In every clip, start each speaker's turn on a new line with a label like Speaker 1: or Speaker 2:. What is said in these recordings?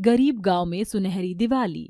Speaker 1: गरीब गांव में सुनहरी दिवाली।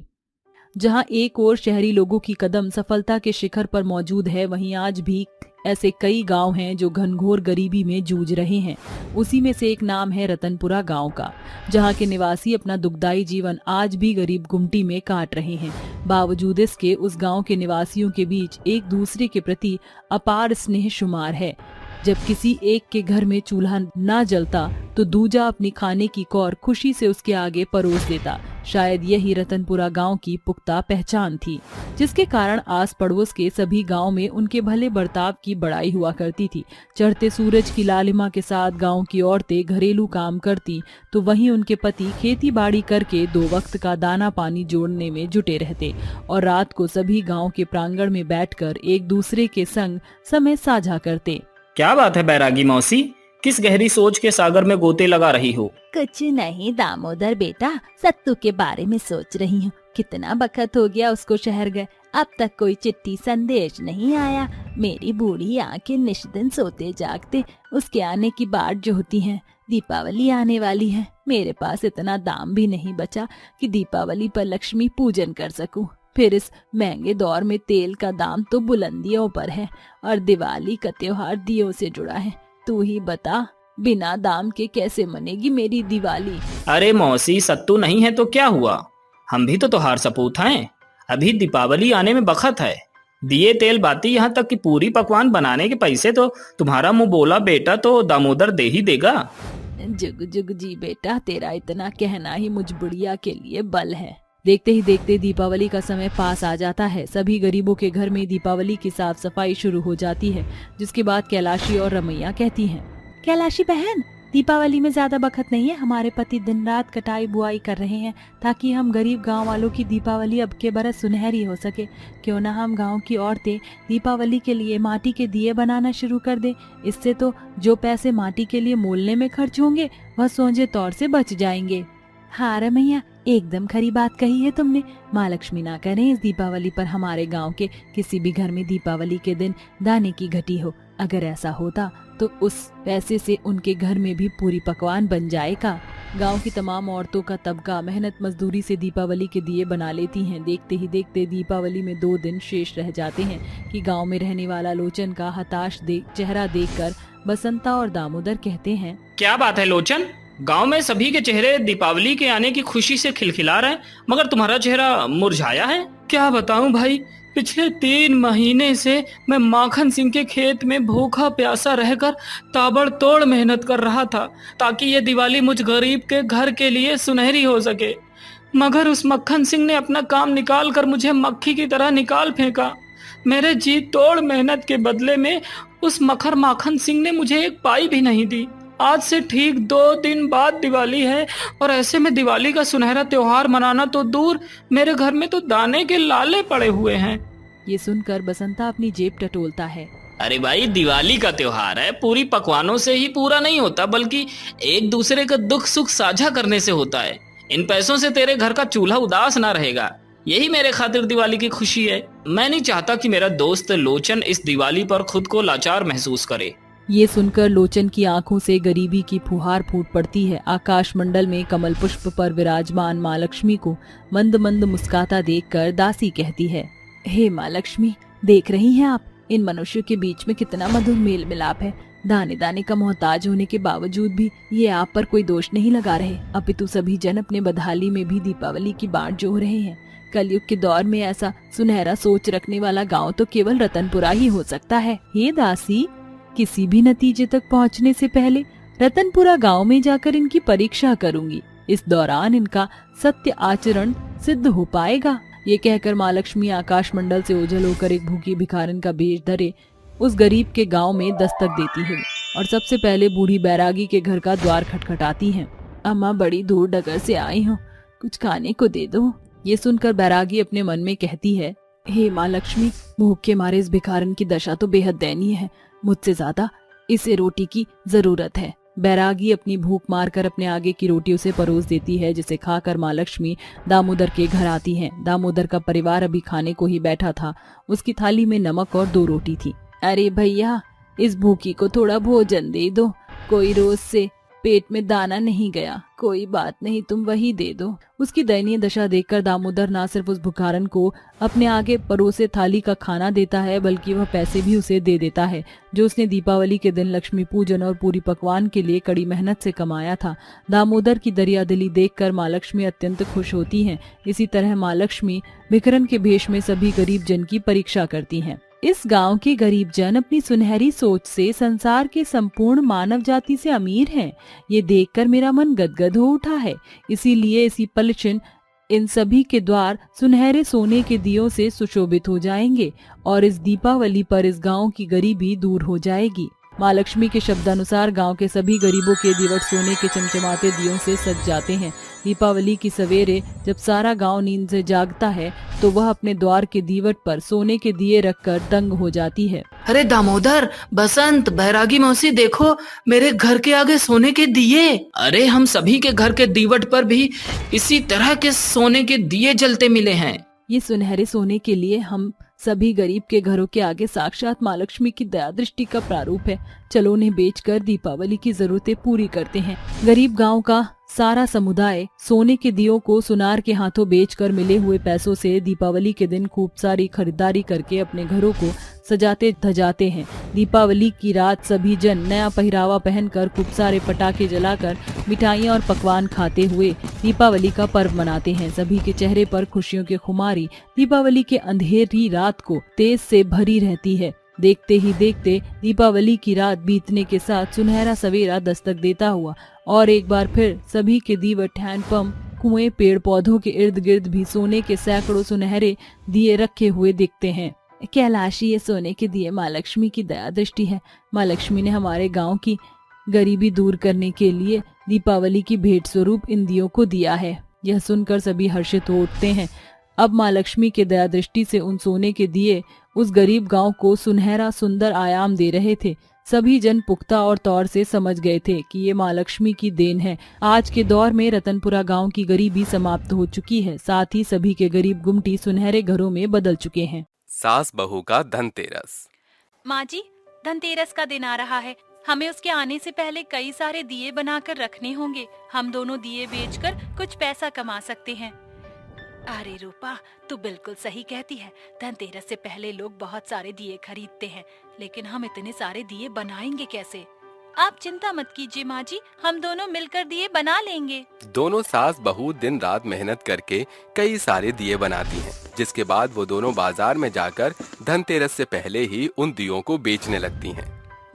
Speaker 1: जहां एक ओर शहरी लोगों की कदम सफलता के शिखर पर मौजूद है, वहीं आज भी ऐसे कई गांव हैं जो घनघोर गरीबी में जूझ रहे हैं। उसी में से एक नाम है रतनपुरा गांव का, जहां के निवासी अपना दुखदाई जीवन आज भी गरीब गुमटी में काट रहे हैं। बावजूद इसके उस गांव के निवासियों के बीच एक दूसरे के प्रति अपार स्नेह शुमार है। जब किसी एक के घर में चूल्हा ना जलता तो दूजा अपनी खाने की कौर खुशी से उसके आगे परोस देता। शायद यही रतनपुरा गांव की पुख्ता पहचान थी, जिसके कारण आस पड़ोस के सभी गांव में उनके भले बर्ताव की बड़ाई हुआ करती थी। चढ़ते सूरज की लालिमा के साथ गांव की औरतें घरेलू काम करती तो वहीं उनके पति खेती बाड़ी करके 2 वक्त का दाना पानी जोड़ने में जुटे रहते और रात को सभी गाँव के प्रांगण में बैठकर एक दूसरे के संग समय साझा करते।
Speaker 2: क्या बात है बैरागी मौसी, किस गहरी सोच के सागर में गोते लगा रही हो?
Speaker 3: कुछ नहीं दामोदर बेटा, सत्तू के बारे में सोच रही हूँ। कितना बखत हो गया उसको शहर गए, अब तक कोई चिट्ठी संदेश नहीं आया। मेरी बूढ़ी आंखें निष्दिन सोते जागते उसके आने की बाट जोहती हैं। दीपावली आने वाली है, मेरे पास इतना दाम भी नहीं बचा कि दीपावली पर लक्ष्मी पूजन कर सकूं। फिर इस महंगे दौर में तेल का दाम तो बुलंदियों पर है और दिवाली का त्योहार दियों से जुड़ा है। तू ही बता, बिना दाम के कैसे मनेगी मेरी दिवाली?
Speaker 2: अरे मौसी, सत्तू नहीं है तो क्या हुआ, हम भी तो त्योहार सपूत हैं। अभी दीपावली आने में बखत है। दिए तेल बाती, यहाँ तक कि पूरी पकवान बनाने के पैसे तो तुम्हारा मुंह बोला बेटा तो दामोदर दे ही देगा।
Speaker 3: जुग जुग जी बेटा, तेरा इतना कहना ही मुझ बुढ़िया के लिए बल है।
Speaker 1: देखते ही देखते दीपावली का समय पास आ जाता है। सभी गरीबों के घर में दीपावली की साफ सफाई शुरू हो जाती है, जिसके बाद कैलाशी और रमैया कहती हैं,
Speaker 3: कैलाशी बहन, दीपावली में ज्यादा बखत नहीं है। हमारे पति दिन रात कटाई बुआई कर रहे हैं ताकि हम गरीब गांव वालों की दीपावली अब के बरस सुनहरी हो सके। क्यों ना हम गांव की औरतें दीपावली के लिए माटी के दिए बनाना शुरू कर दे। इससे तो जो पैसे माटी के लिए मोलने में खर्च होंगे वह सोझे तौर से बच जाएंगे।
Speaker 1: हाँ रमैया, एकदम खरी बात कही है तुमने। माँ लक्ष्मी ना करें इस दीपावली पर हमारे गांव के किसी भी घर में दीपावली के दिन दाने की घटी हो। अगर ऐसा होता तो उस पैसे से उनके घर में भी पूरी पकवान बन जाएगा। गांव की तमाम औरतों का तबका मेहनत मजदूरी से दीपावली के दिए बना लेती हैं। देखते ही देखते दीपावली में 2 दिन शेष रह जाते हैं कि गांव में रहने वाला लोचन का हताश चेहरा देखकर बसंता और दामोदर कहते हैं,
Speaker 2: क्या बात है लोचन, गांव में सभी के चेहरे दीपावली के आने की खुशी से खिलखिला रहे हैं, मगर तुम्हारा चेहरा मुरझाया है। क्या बताऊं भाई, पिछले 3 महीने से मैं माखन सिंह के खेत में भूखा प्यासा रहकर ताबड़तोड़ मेहनत कर रहा था ताकि ये दिवाली मुझ गरीब के घर के लिए सुनहरी हो सके, मगर उस मक्खन सिंह ने अपना काम निकाल कर मुझे मक्खी की तरह निकाल फेंका। मेरे जी तोड़ मेहनत के बदले में उस मखर माखन सिंह ने मुझे एक पाई भी नहीं दी। आज से ठीक 2 दिन बाद दिवाली है और ऐसे में दिवाली का सुनहरा त्योहार मनाना तो दूर, मेरे घर में तो दाने के लाले पड़े हुए हैं।
Speaker 1: ये सुनकर बसंता अपनी जेब टटोलता है।
Speaker 2: अरे भाई, दिवाली का त्योहार है, पूरी पकवानों से ही पूरा नहीं होता, बल्कि एक दूसरे का दुख सुख साझा करने से होता है। इन पैसों से तेरे घर का चूल्हा उदास ना रहेगा, यही मेरे खातिर दिवाली की खुशी है। मैं नहीं चाहता कि मेरा दोस्त लोचन इस दिवाली पर खुद को लाचार महसूस करे।
Speaker 1: ये सुनकर लोचन की आंखों से गरीबी की फुहार फूट पड़ती है। आकाश मंडल में कमल पुष्प पर विराजमान माँ लक्ष्मी को मंद मंद मुस्काता देखकर दासी कहती है, हे माँ लक्ष्मी, देख रही हैं आप, इन मनुष्यों के बीच में कितना मधुर मेल मिलाप है। दाने दाने का मोहताज होने के बावजूद भी ये आप पर कोई दोष नहीं लगा रहे, अपितु सभी जन अपने बदहाली में भी दीपावली की बाट जोह रहे हैं। कलयुग के दौर में ऐसा सुनहरा सोच रखने वाला गाँव तो केवल रतनपुरा ही हो सकता है। हे दासी, किसी भी नतीजे तक पहुंचने से पहले रतनपुरा गांव में जाकर इनकी परीक्षा करूंगी। इस दौरान इनका सत्य आचरण सिद्ध हो पाएगा। ये कहकर माँ लक्ष्मी आकाश मंडल से ओझल होकर एक भूखी भिखारिन का भेष धरे उस गरीब के गांव में दस्तक देती है और सबसे पहले बूढ़ी बैरागी के घर का द्वार खटखटाती हैं। अम्मा, बड़ी दूर डगर से आई हूँ, कुछ खाने को दे दो। ये सुनकर बैरागी अपने मन में कहती है, हे माँ लक्ष्मी, भूख के मारे इस भिखारिन की दशा तो बेहद दयनीय है। मुझसे ज्यादा इसे रोटी की जरूरत है। बैरागी अपनी भूख मारकर अपने आगे की रोटी उसे परोस देती है, जिसे खाकर माँ लक्ष्मी दामोदर के घर आती हैं। दामोदर का परिवार अभी खाने को ही बैठा था। उसकी थाली में नमक और 2 रोटी थी। अरे भैया, इस भूखी को थोड़ा भोजन दे दो। कोई रोज से पेट में दाना नहीं गया। कोई बात नहीं, तुम वही दे दो। उसकी दयनीय दशा देखकर दामोदर ना सिर्फ उस भिखारन को अपने आगे परोसे थाली का खाना देता है, बल्कि वह पैसे भी उसे दे देता है जो उसने दीपावली के दिन लक्ष्मी पूजन और पूरी पकवान के लिए कड़ी मेहनत से कमाया था। दामोदर की दरियादिली देखकर माँ लक्ष्मी अत्यंत खुश होती हैं। इसी तरह माँ लक्ष्मी भिखरन के भेष में सभी गरीब जन की परीक्षा करती हैं। इस गांव के गरीब जन अपनी सुनहरी सोच से संसार के संपूर्ण मानव जाति से अमीर हैं। ये देखकर मेरा मन गदगद हो उठा है। इसीलिए इसी पलछिन इन सभी के द्वार सुनहरे सोने के दियों से सुशोभित हो जाएंगे और इस दीपावली पर इस गांव की गरीबी दूर हो जाएगी। माँ लक्ष्मी के शब्दानुसार गांव के सभी गरीबों के दीवट सोने के चमचमाते दियों से सज जाते हैं। दीपावली की सवेरे जब सारा गांव नींद से जागता है तो वह अपने द्वार के दीवट पर सोने के दिए रखकर दंग हो जाती है।
Speaker 2: अरे दामोदर, बसंत, बैरागी मौसी, देखो मेरे घर के आगे सोने के दिए। अरे हम सभी के घर के दीवट पर भी इसी तरह के सोने के दिए जलते मिले हैं।
Speaker 1: ये सुनहरे सोने के लिए हम सभी गरीब के घरों के आगे साक्षात माँ लक्ष्मी की दया दृष्टि का प्रारूप है। चलो उन्हें बेचकर दीपावली की जरूरतें पूरी करते हैं। गरीब गांव का सारा समुदाय सोने के दियों को सुनार के हाथों बेचकर मिले हुए पैसों से दीपावली के दिन खूब सारी खरीदारी करके अपने घरों को सजाते धजाते हैं। दीपावली की रात सभी जन नया पहरावा पहनकर खूब सारे पटाखे जलाकर मिठाइयाँ और पकवान खाते हुए दीपावली का पर्व मनाते हैं। सभी के चेहरे पर खुशियों की खुमारी दीपावली के अंधेरी रात को तेज से भरी रहती है। देखते ही देखते दीपावली की रात बीतने के साथ सुनहरा सवेरा दस्तक देता हुआ और एक बार फिर सभी के दीवट, हैंडपंप, कुएं, पेड़ पौधों के इर्द गिर्द भी सोने के सैकड़ों सुनहरे दिए रखे हुए दिखते हैं। कैलाशी, ये सोने के दिए माँ लक्ष्मी की दया दृष्टि है। माँ लक्ष्मी ने हमारे गांव की गरीबी दूर करने के लिए दीपावली की भेंट स्वरूप इन दियों को दिया है। यह सुनकर सभी हर्षित हो उठते हैं। अब माँ लक्ष्मी के दया दृष्टि से उन सोने के दिए उस गरीब गांव को सुनहरा सुंदर आयाम दे रहे थे। सभी जन पुख्ता और तौर से समझ गए थे कि ये माँ लक्ष्मी की देन है। आज के दौर में रतनपुरा गांव की गरीबी समाप्त हो चुकी है। साथ ही सभी के गरीब गुमटी सुनहरे घरों में बदल चुके हैं।
Speaker 4: सास बहू का धनतेरस।
Speaker 3: माँ जी, धनतेरस का दिन आ रहा है। हमें उसके आने से पहले कई सारे दिए बनाकर रखने होंगे। हम दोनों दिए बेचकर कुछ पैसा कमा सकते हैं। अरे रूपा, तू बिल्कुल सही कहती है। धनतेरस से पहले लोग बहुत सारे दिए खरीदते हैं, लेकिन हम इतने सारे दिए बनाएंगे कैसे? आप चिंता मत कीजिए माँ जी, हम दोनों मिलकर दिए बना लेंगे।
Speaker 4: दोनों सास बहू दिन रात मेहनत करके कई सारे दिए बनाती हैं, जिसके बाद वो दोनों बाजार में जाकर धनतेरस से पहले ही उन दियों को बेचने लगती हैं।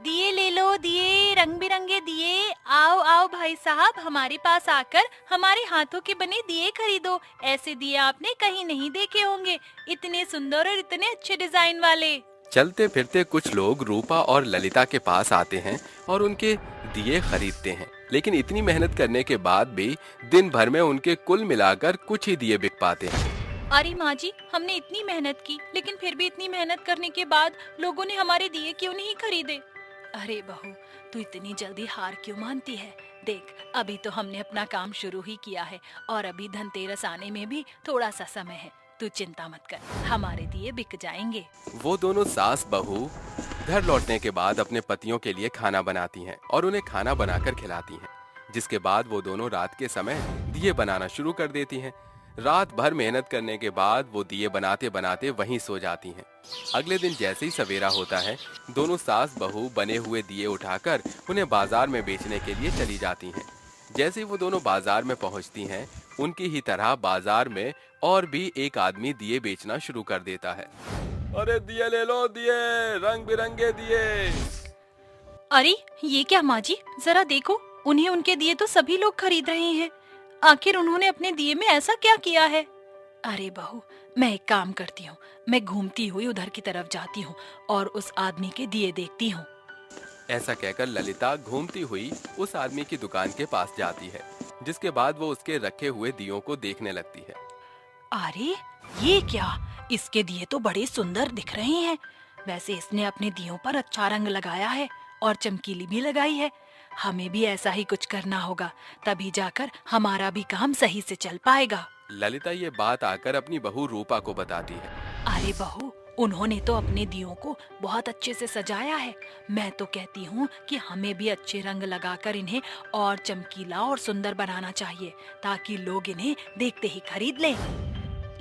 Speaker 3: दिए ले लो, दिए, रंग बिरंगे दिए। आओ आओ भाई साहब, हमारे पास आकर हमारे हाथों के बने दिए खरीदो। ऐसे दिए आपने कहीं नहीं देखे होंगे, इतने सुंदर और इतने अच्छे डिजाइन वाले।
Speaker 4: चलते फिरते कुछ लोग रूपा और ललिता के पास आते हैं और उनके दिए खरीदते हैं, लेकिन इतनी मेहनत करने के बाद भी दिन भर में उनके कुल मिलाकर कुछ ही दिए बिक पाते हैं।
Speaker 3: अरे माँ जी, हमने इतनी मेहनत की, लेकिन फिर भी इतनी मेहनत करने के बाद लोगों ने हमारे दिए क्यों नहीं खरीदे? अरे बहू, तू इतनी जल्दी हार क्यों मानती है? देख, अभी तो हमने अपना काम शुरू ही किया है और अभी धनतेरस आने में भी थोड़ा सा समय है। तू चिंता मत कर, हमारे दिए बिक जाएंगे।
Speaker 4: वो दोनों सास बहू घर लौटने के बाद अपने पतियों के लिए खाना बनाती हैं और उन्हें खाना बनाकर खिलाती हैं, जिसके बाद वो दोनों रात के समय दिए बनाना शुरू कर देती हैं। रात भर मेहनत करने के बाद वो दिए बनाते बनाते वहीं सो जाती हैं। अगले दिन जैसे ही सवेरा होता है, दोनों सास बहू बने हुए दिए उठाकर उन्हें बाजार में बेचने के लिए चली जाती हैं। जैसे ही वो दोनों बाजार में पहुंचती हैं, उनकी ही तरह बाजार में और भी एक आदमी दिए बेचना शुरू कर देता है। अरे दिए ले लो, दिए, रंग बिरंगे दिए।
Speaker 3: अरे ये क्या माँ जी, जरा देखो, उन्हें उनके दिए तो सभी लोग खरीद रहे हैं। आखिर उन्होंने अपने दिए में ऐसा क्या किया है? अरे बहू, मैं एक काम करती हूँ, मैं घूमती हुई उधर की तरफ जाती हूँ और उस आदमी के दिए देखती हूँ।
Speaker 4: ऐसा कहकर ललिता घूमती हुई उस आदमी की दुकान के पास जाती है, जिसके बाद वो उसके रखे हुए दियों को देखने लगती है।
Speaker 3: अरे ये क्या, इसके दिए तो बड़े सुंदर दिख रहे हैं। वैसे इसने अपने दियों पर अच्छा रंग लगाया है और चमकीली भी लगाई है। हमें भी ऐसा ही कुछ करना होगा, तभी जाकर हमारा भी काम सही से चल पाएगा।
Speaker 4: ललिता ये बात आकर अपनी बहू रूपा को बताती है।
Speaker 3: अरे बहू,
Speaker 1: उन्होंने तो अपने दियों को बहुत अच्छे से सजाया है। मैं तो कहती हूँ कि हमें भी अच्छे रंग लगाकर इन्हें और चमकीला और सुंदर बनाना चाहिए, ताकि लोग इन्हें देखते ही खरीद लें।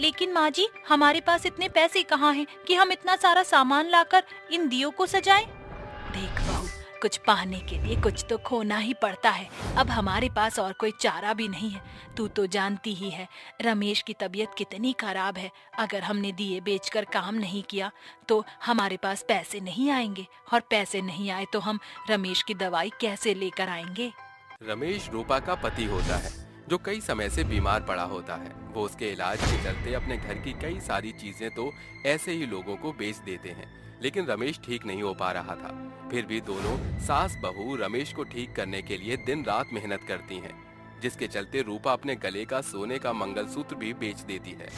Speaker 1: लेकिन माँ जी, हमारे पास इतने पैसे कहाँ हैं कि हम इतना सारा सामान लाकर इन दियों को सजाएं? देख बहू, कुछ पाने के लिए कुछ तो खोना ही पड़ता है। अब हमारे पास और कोई चारा भी नहीं है। तू तो जानती ही है रमेश की तबीयत कितनी खराब है। अगर हमने दिए बेचकर काम नहीं किया तो हमारे पास पैसे नहीं आएंगे, और पैसे नहीं आए तो हम रमेश की दवाई कैसे लेकर आएंगे?
Speaker 4: रमेश रूपा का पति होता है, जो कई समय से बीमार पड़ा होता है। वो उसके इलाज के चलते अपने घर की कई सारी चीजें तो ऐसे ही लोगों को बेच देते हैं, लेकिन रमेश ठीक नहीं हो पा रहा था। फिर भी दोनों सास बहू रमेश को ठीक करने के लिए दिन रात मेहनत करती हैं, जिसके चलते रूपा अपने गले का सोने का मंगलसूत्र भी बेच देती है।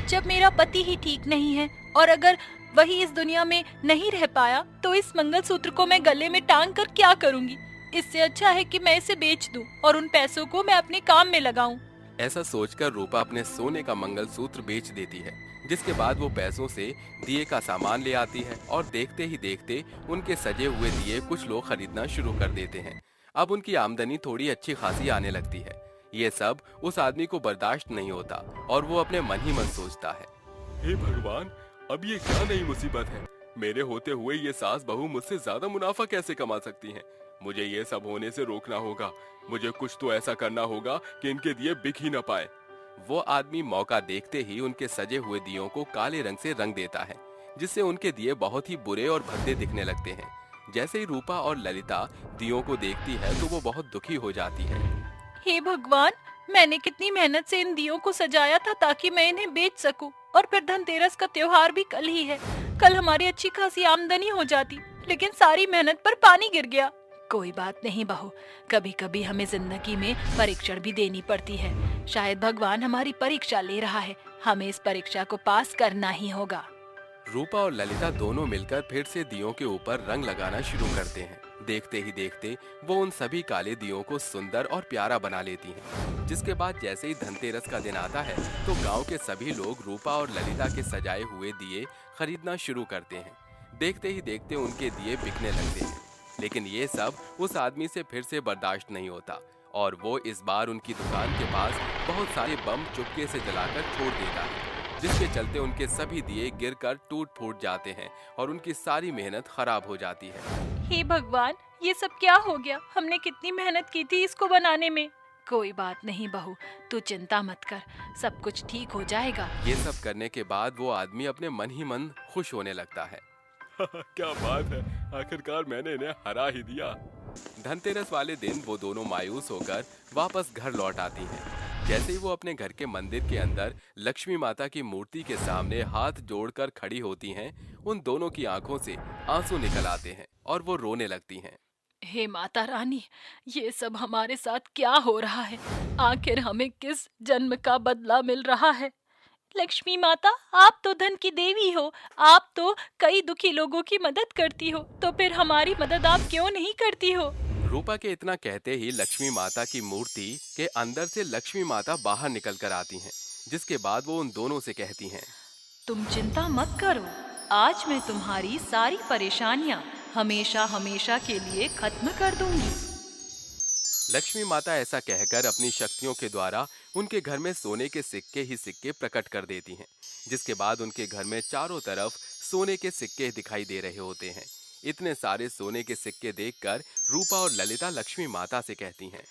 Speaker 1: जब मेरा पति ही ठीक नहीं है और अगर वही इस दुनिया में नहीं रह पाया तो इस मंगलसूत्र को मैं गले में टांग कर क्या करूंगी? इससे अच्छा है कि मैं इसे बेच दूं और उन पैसों को मैं अपने काम में लगाऊं।
Speaker 4: ऐसा सोचकर रूपा अपने सोने का मंगलसूत्र बेच देती है, जिसके बाद वो पैसों से दिए का सामान ले आती है और देखते ही देखते उनके सजे हुए दिए कुछ लोग खरीदना शुरू कर देते हैं। अब उनकी आमदनी थोड़ी अच्छी खासी आने लगती है। ये सब उस आदमी को बर्दाश्त नहीं होता और वो अपने मन ही मन सोचता है, हे भगवान, अब ये क्या नई मुसीबत है? मेरे होते हुए ये सास बहू मुझसे ज्यादा मुनाफा कैसे कमा सकती हैं? मुझे ये सब होने से रोकना होगा। मुझे कुछ तो ऐसा करना होगा कि इनके दिए बिक ही न पाए। वो आदमी मौका देखते ही उनके सजे हुए दियों को काले रंग से रंग देता है, जिससे उनके दिए बहुत ही बुरे और भद्दे दिखने लगते हैं। जैसे ही रूपा और ललिता दियों को देखती है तो वो बहुत दुखी हो जाती है।
Speaker 1: हे भगवान, मैंने कितनी मेहनत से इन दियों को सजाया था ताकि मैं इन्हें बेच सकूं, और फिर धनतेरस का त्योहार भी कल ही है। कल हमारी अच्छी खासी आमदनी हो जाती, लेकिन सारी मेहनत पर पानी गिर गया। कोई बात नहीं बहू, कभी कभी हमें जिंदगी में परीक्षण भी देनी पड़ती है। शायद भगवान हमारी परीक्षा ले रहा है, हमें इस परीक्षा को पास करना ही होगा।
Speaker 4: रूपा और ललिता दोनों मिलकर फिर से दियों के ऊपर रंग लगाना शुरू करते हैं। देखते ही देखते वो उन सभी काले दियों को सुंदर और प्यारा बना लेती हैं। जिसके बाद जैसे ही धनतेरस का दिन आता है तो गांव के सभी लोग रूपा और ललिता के सजाए हुए दिए खरीदना शुरू करते हैं। देखते ही देखते उनके दिए बिकने लगते हैं, लेकिन ये सब उस आदमी से फिर से बर्दाश्त नहीं होता और वो इस बार उनकी दुकान के पास बहुत सारे बम चुपके से जलाकर छोड़ देता है, जिसके चलते उनके सभी दिए गिरकर टूट फूट जाते हैं और उनकी सारी मेहनत खराब हो जाती है।
Speaker 1: हे भगवान, ये सब क्या हो गया? हमने कितनी मेहनत की थी इसको बनाने में। कोई बात नहीं बहू, तू चिंता मत कर, सब कुछ ठीक हो जाएगा।
Speaker 4: ये सब करने के बाद वो आदमी अपने मन ही मन खुश होने लगता है। क्या बात है, आखिरकार मैंने इन्हें हरा ही दिया। धनतेरस वाले दिन वो दोनों मायूस होकर वापस घर लौट आती हैं। जैसे ही वो अपने घर के मंदिर के अंदर लक्ष्मी माता की मूर्ति के सामने हाथ जोड़कर खड़ी होती हैं, उन दोनों की आंखों से आंसू निकल आते हैं और वो रोने लगती हैं।
Speaker 1: हे माता रानी, ये सब हमारे साथ क्या हो रहा है? आखिर हमें किस जन्म का बदला मिल रहा है? लक्ष्मी माता, आप तो धन की देवी हो, आप तो कई दुखी लोगों की मदद करती हो, तो फिर हमारी मदद आप क्यों नहीं करती हो?
Speaker 4: रूपा के इतना कहते ही लक्ष्मी माता की मूर्ति के अंदर से लक्ष्मी माता बाहर निकल कर आती हैं, जिसके बाद वो उन दोनों से कहती हैं,
Speaker 1: तुम चिंता मत करो, आज मैं तुम्हारी सारी परेशानियां हमेशा हमेशा के लिए खत्म कर दूंगी।
Speaker 4: लक्ष्मी माता ऐसा कहकर अपनी शक्तियों के द्वारा उनके घर में सोने के सिक्के ही सिक्के प्रकट कर देती हैं, जिसके बाद उनके घर में चारों तरफ सोने के सिक्के दिखाई दे रहे होते हैं। इतने सारे सोने के सिक्के देखकर रूपा और ललिता लक्ष्मी माता से कहती हैं,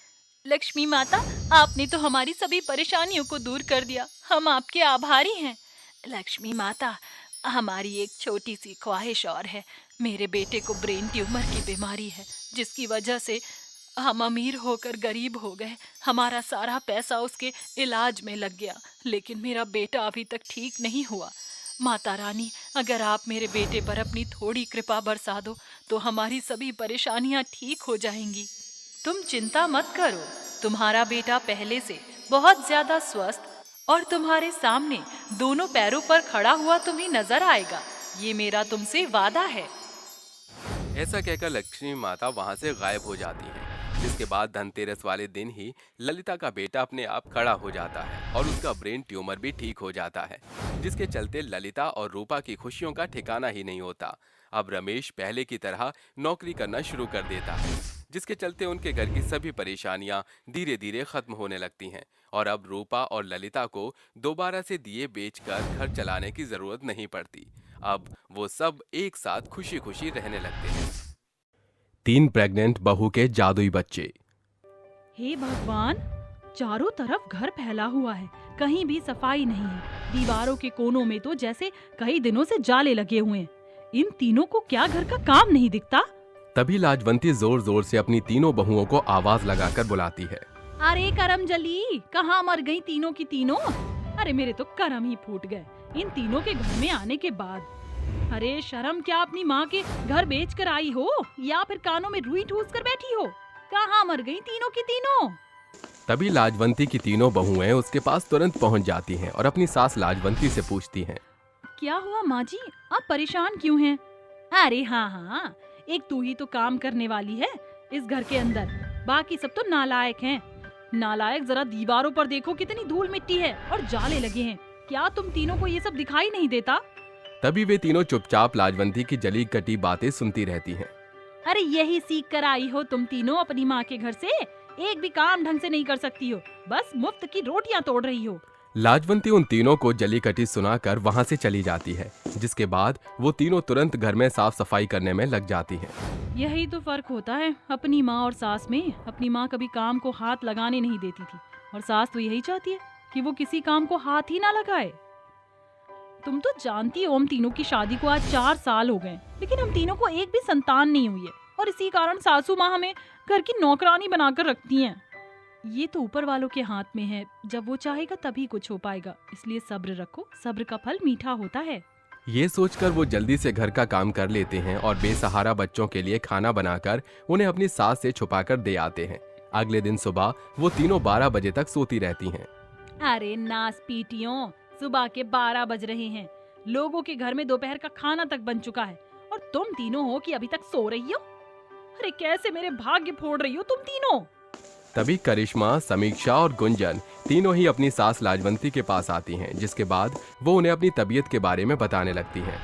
Speaker 1: लक्ष्मी माता, आपने तो हमारी सभी परेशानियों को दूर कर दिया, हम आपके आभारी हैं। लक्ष्मी माता, हमारी एक छोटी सी ख्वाहिश और है। मेरे बेटे को ब्रेन ट्यूमर की बीमारी है, जिसकी वजह से हम अमीर होकर गरीब हो गए। हमारा सारा पैसा उसके इलाज में लग गया, लेकिन मेरा बेटा अभी तक ठीक नहीं हुआ। माता रानी, अगर आप मेरे बेटे पर अपनी थोड़ी कृपा बरसा दो तो हमारी सभी परेशानियां ठीक हो जाएंगी। तुम चिंता मत करो, तुम्हारा बेटा पहले से बहुत ज्यादा स्वस्थ और तुम्हारे सामने दोनों पैरों पर खड़ा हुआ तुम्हें नजर आएगा। ये मेरा तुमसे वादा है।
Speaker 4: ऐसा कहकर लक्ष्मी माता वहां से गायब हो जाती हैं। जिसके बाद धनतेरस वाले दिन ही ललिता का बेटा अपने आप खड़ा हो जाता है और उसका ब्रेन ट्यूमर भी ठीक हो जाता है, जिसके चलते ललिता और रूपा की खुशियों का ठिकाना ही नहीं होता। अब रमेश पहले की तरह नौकरी करना शुरू कर देता है, जिसके चलते उनके घर की सभी परेशानियां धीरे धीरे खत्म होने लगती हैं और अब रूपा और ललिता को दोबारा से दिए बेचकर घर चलाने की जरूरत नहीं पड़ती। अब वो सब एक साथ खुशी खुशी रहने लगते हैं। 3 प्रेग्नेंट बहू के जादुई बच्चे।
Speaker 1: हे भगवान, चारों तरफ घर फैला हुआ है, कहीं भी सफाई नहीं है। दीवारों के कोनों में तो जैसे कई दिनों से जाले लगे हुए हैं। इन तीनों को क्या घर का काम नहीं दिखता?
Speaker 4: तभी लाजवंती जोर जोर से अपनी तीनों बहुओं को आवाज लगाकर बुलाती है।
Speaker 1: अरे करमजली, कहाँ मर गई तीनों की तीनों? अरे मेरे तो करम ही फूट गए इन तीनों के घर में आने के बाद। अरे शर्म क्या अपनी माँ के घर बेच कर आई हो या फिर कानों में रुई ठूस कर बैठी हो? कहाँ मर गई तीनों की तीनों?
Speaker 4: तभी लाजवंती की तीनों बहुएं उसके पास तुरंत पहुंच जाती हैं और अपनी सास लाजवंती से पूछती हैं।
Speaker 1: क्या हुआ माँ जी, आप परेशान क्यों हैं? अरे हाँ, एक तू ही तो काम करने वाली है इस घर के अंदर, बाकी सब तो नालायक हैं। नालायक, जरा दीवारों पर देखो कितनी धूल मिट्टी है और जाले लगे हैं। क्या तुम तीनों को ये सब दिखाई नहीं देता?
Speaker 4: तभी वे तीनों चुपचाप लाजवंती की जली कटी बातें सुनती रहती हैं।
Speaker 1: अरे यही सीख कर आई हो तुम तीनों अपनी माँ के घर से? एक भी काम ढंग से नहीं कर सकती हो, बस मुफ्त की रोटियां तोड़ रही हो।
Speaker 4: लाजवंती उन तीनों को जली कटी सुनाकर वहां से चली जाती है, जिसके बाद वो तीनों तुरंत घर में साफ सफाई करने में लग जाती हैं।
Speaker 1: यही तो फर्क होता है अपनी माँ और सास में। अपनी माँ कभी काम को हाथ लगाने नहीं देती थी और सास तो यही चाहती है कि वो किसी काम को हाथ ही ना लगाए। तुम तो जानती हो हम तीनों की शादी को आज 4 साल हो गए, लेकिन हम तीनों को एक भी संतान नहीं हुई है और इसी कारण सासू माँ हमें घर की नौकरानी बनाकर रखती हैं। ये तो ऊपर वालों के हाथ में है, जब वो चाहेगा तभी कुछ हो पाएगा, इसलिए सब्र रखो, सब्र का फल मीठा होता है।
Speaker 4: ये सोचकर वो जल्दी से घर का काम कर लेते हैं और बेसहारा बच्चों के लिए खाना बनाकर उन्हें अपनी सास से छुपाकर दे आते हैं। अगले दिन सुबह वो तीनों 12 बजे तक सोती रहती हैं।
Speaker 1: अरे नास पीटियों, सुबह के 12 बज रहे हैं, लोगों के घर में दोपहर का खाना तक बन चुका है और तुम तीनों हो कि अभी तक सो रही हो? अरे कैसे मेरे भाग्य फोड़ रही हो तुम तीनों?
Speaker 4: तभी करिश्मा, समीक्षा और गुंजन तीनों ही अपनी सास लाजवंती के पास आती हैं, जिसके बाद वो उन्हें अपनी तबीयत के बारे में बताने लगती हैं।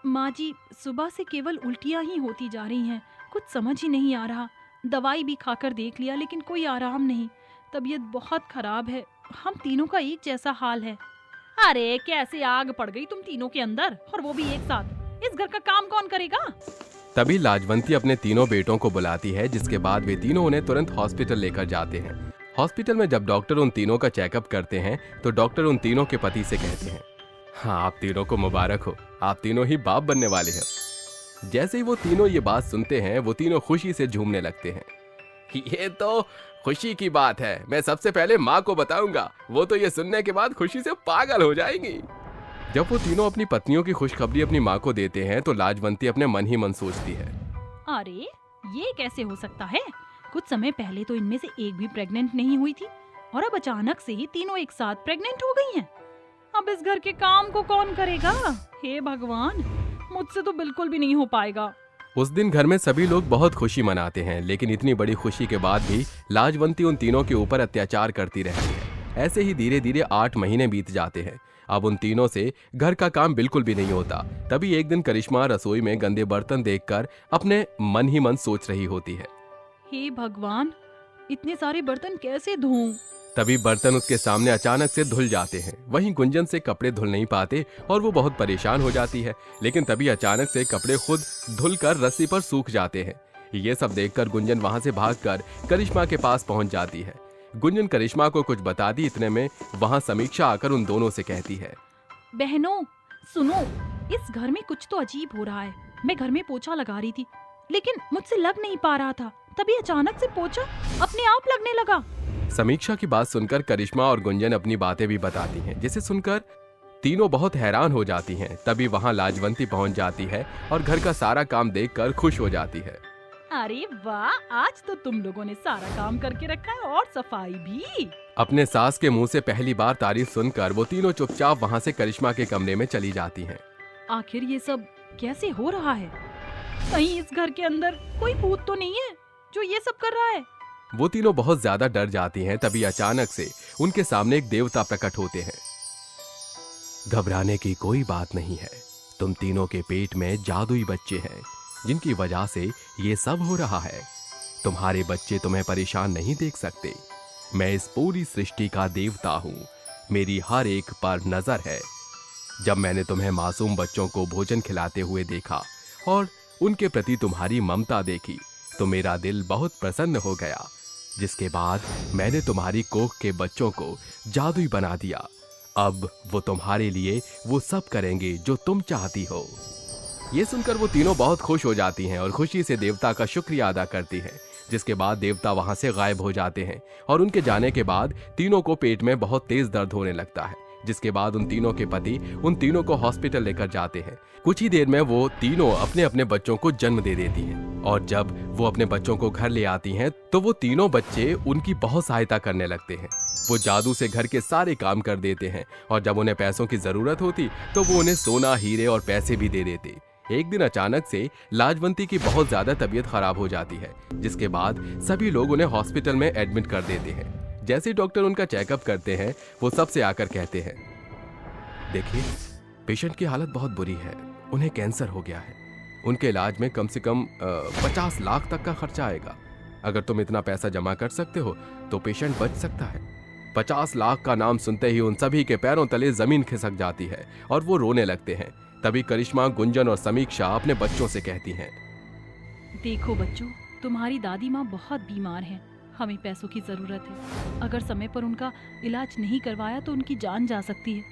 Speaker 1: माँ जी, सुबह से केवल उल्टियाँ ही होती जा रही हैं, कुछ समझ ही नहीं आ रहा। दवाई भी खाकर देख लिया लेकिन कोई आराम नहीं, तबीयत बहुत खराब है। हम तीनों का एक जैसा हाल है। अरे कैसे आग पड़ गई तुम तीनों के अंदर, और वो भी एक साथ? इस घर का काम कौन करेगा?
Speaker 4: तभी लाजवंती अपने तीनों बेटों को बुलाती है, जिसके बाद वे तीनों उन्हें तुरंत हॉस्पिटल लेकर जाते हैं। हॉस्पिटल में जब डॉक्टर उन तीनों का चेकअप करते हैं तो डॉक्टर उन तीनों के पति से कहते हैं, हाँ, आप तीनों को मुबारक हो, आप तीनों ही बाप बनने वाले हैं। जैसे ही वो तीनों ये बात सुनते हैं वो तीनों खुशी से झूमने लगते हैं। ये तो खुशी की बात है, मैं सबसे पहले माँ को बताऊंगा, वो तो ये सुनने के बाद खुशी से पागल हो जाएंगी। जब वो तीनों अपनी पत्नियों की खुशखबरी अपनी माँ को देते हैं तो लाजवंती अपने मन ही मन सोचती है,
Speaker 1: अरे ये कैसे हो सकता है? कुछ समय पहले तो इनमें से एक भी प्रेग्नेंट नहीं हुई थी और अब अचानक से ही तीनों एक साथ प्रेग्नेंट हो गई हैं। अब इस घर के काम को कौन करेगा? हे भगवान, मुझसे तो बिल्कुल भी नहीं हो पाएगा।
Speaker 4: उस दिन घर में सभी लोग बहुत खुशी मनाते हैं, लेकिन इतनी बड़ी खुशी के बाद भी लाजवंती उन तीनों के ऊपर अत्याचार करती रहती है। ऐसे ही धीरे धीरे 8 महीने बीत जाते हैं। अब उन तीनों से घर का काम बिल्कुल भी नहीं होता। तभी एक दिन करिश्मा रसोई में गंदे बर्तन देखकर अपने मन ही मन सोच रही होती है,
Speaker 1: हे भगवान, इतने सारे बर्तन कैसे धोऊं?
Speaker 4: तभी बर्तन उसके सामने अचानक से धुल जाते हैं। वहीं गुंजन से कपड़े धुल नहीं पाते और वो बहुत परेशान हो जाती है, लेकिन तभी अचानक से कपड़े खुद धुलकर रस्सी पर सूख जाते हैं। ये सब देखकर गुंजन वहां से भागकर करिश्मा के पास पहुंच जाती है। गुंजन करिश्मा को कुछ बता दी, इतने में वहां समीक्षा आकर उन दोनों से कहती है,
Speaker 1: बहनों सुनो, इस घर में कुछ तो अजीब हो रहा है। मैं घर में पोछा लगा रही थी लेकिन मुझसे लग नहीं पा रहा था, तभी अचानक से पोछा अपने आप लगने लगा।
Speaker 4: समीक्षा की बात सुनकर करिश्मा और गुंजन अपनी बातें भी बताती हैं, जिसे सुनकर तीनों बहुत हैरान हो जाती हैं। तभी वहां लाजवंती पहुंच जाती है और घर का सारा काम देखकर खुश हो जाती है।
Speaker 1: अरे वाह, आज तो तुम लोगों ने सारा काम करके रखा है और सफाई भी।
Speaker 4: अपने सास के मुंह से पहली बार तारीफ सुनकर वो तीनों चुपचाप वहां से करिश्मा के कमरे में चली जाती हैं।
Speaker 1: आखिर ये सब कैसे हो रहा है? कहीं इस घर के अंदर कोई भूत तो नहीं है जो ये सब कर रहा है?
Speaker 4: वो तीनों बहुत ज्यादा डर जाती हैं। तभी अचानक से उनके सामने एक देवता प्रकट होते हैं। घबराने की कोई बात नहीं है, तुम तीनों के पेट में जादुई बच्चे हैं जिनकी वजह से ये सब हो रहा है। तुम्हारे बच्चे तुम्हें परेशान नहीं देख सकते। मैं इस पूरी सृष्टि का देवता हूँ, मेरी हर एक पर नजर है। जब मैंने तुम्हें मासूम बच्चों को भोजन खिलाते हुए देखा और उनके प्रति तुम्हारी ममता देखी तो मेरा दिल बहुत प्रसन्न हो गया, जिसके बाद मैंने तुम्हारी कोख के बच्चों को जादुई बना दिया। अब वो तुम्हारे लिए वो सब करेंगे जो तुम चाहती हो। ये सुनकर वो तीनों बहुत खुश हो जाती हैं और खुशी से देवता का शुक्रिया अदा करती हैं। जिसके बाद देवता वहां से गायब हो जाते हैं और उनके जाने के बाद तीनों को पेट में बहुत तेज दर्द होने लगता है। जिसके बाद उन तीनों के पति उन तीनों को हॉस्पिटल लेकर जाते हैं। कुछ ही देर में वो तीनों अपने अपने बच्चों को जन्म दे देती हैं और जब वो अपने बच्चों को घर ले आती हैं तो वो तीनों बच्चे उनकी बहुत सहायता करने लगते हैं। वो जादू से घर के सारे काम कर देते हैं और जब उन्हें पैसों की जरूरत होती तो वो उन्हें सोना, हीरे और पैसे भी दे देते। एक दिन अचानक से लाजवंती की बहुत ज्यादा तबीयत खराब हो जाती है, जिसके बाद सभी लोग उन्हें हॉस्पिटल में एडमिट कर देते हैं। जैसे डॉक्टर उनका चेकअप करते हैं वो सबसे आकर कहते हैं, देखिए पेशेंट की हालत बहुत बुरी है, उन्हें कैंसर हो गया है। उनके इलाज में कम से कम 50 लाख तक का खर्चा आएगा। अगर तुम इतना पैसा जमा कर सकते हो तो पेशेंट बच सकता है। 50 लाख का नाम सुनते ही उन सभी के पैरों तले जमीन खिसक जाती है और वो रोने लगते हैं। तभी करिश्मा, गुंजन और समीक्षा अपने बच्चों से कहती हैं,
Speaker 1: देखो बच्चों, तुम्हारी दादी माँ बहुत बीमार हैं, हमें पैसों की जरूरत है। अगर समय पर उनका इलाज नहीं करवाया तो उनकी जान जा सकती है।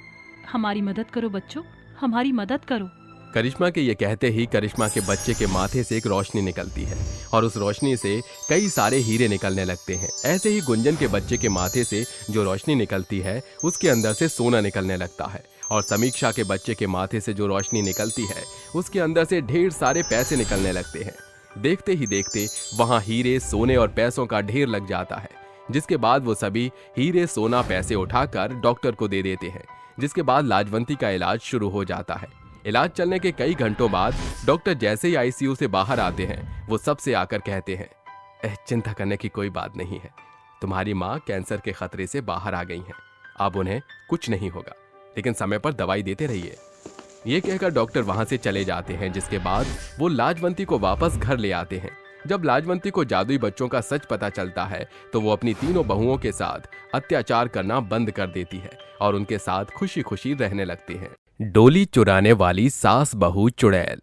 Speaker 1: हमारी मदद करो बच्चों, हमारी मदद करो।
Speaker 4: करिश्मा के ये कहते ही करिश्मा के बच्चे के माथे से एक रोशनी निकलती है और उस रोशनी से कई सारे हीरे निकलने लगते हैं। ऐसे ही गुंजन के बच्चे के माथे से जो रोशनी निकलती है उसके अंदर से सोना निकलने लगता है और समीक्षा के बच्चे के माथे से जो रोशनी निकलती है उसके अंदर से ढेर सारे पैसे निकलने लगते हैं। देखते ही देखते वहां हीरे, सोने और पैसों का ढेर लग जाता है। जिसके बाद वो सभी हीरे, सोना, पैसे उठाकर डॉक्टर को दे देते हैं। जिसके बाद लाजवंती का इलाज शुरू हो जाता है। इलाज चलने के कई घंटों बाद डॉक्टर जैसे ही आईसीयू से बाहर आते हैं वो सबसे आकर कहते हैं, चिंता करने की कोई बात नहीं है, तुम्हारी माँ कैंसर के खतरे से बाहर आ गई हैं। अब उन्हें कुछ नहीं होगा, लेकिन समय पर दवाई देते रहिए। ये कहकर डॉक्टर वहां से चले जाते हैं। जिसके बाद वो लाजवंती को वापस घर ले आते हैं। जब लाजवंती को जादुई बच्चों का सच पता चलता है तो वो अपनी तीनों बहुओं के साथ अत्याचार करना बंद कर देती है और उनके साथ खुशी खुशी रहने लगती है। डोली चुराने वाली सास बहू चुड़ैल।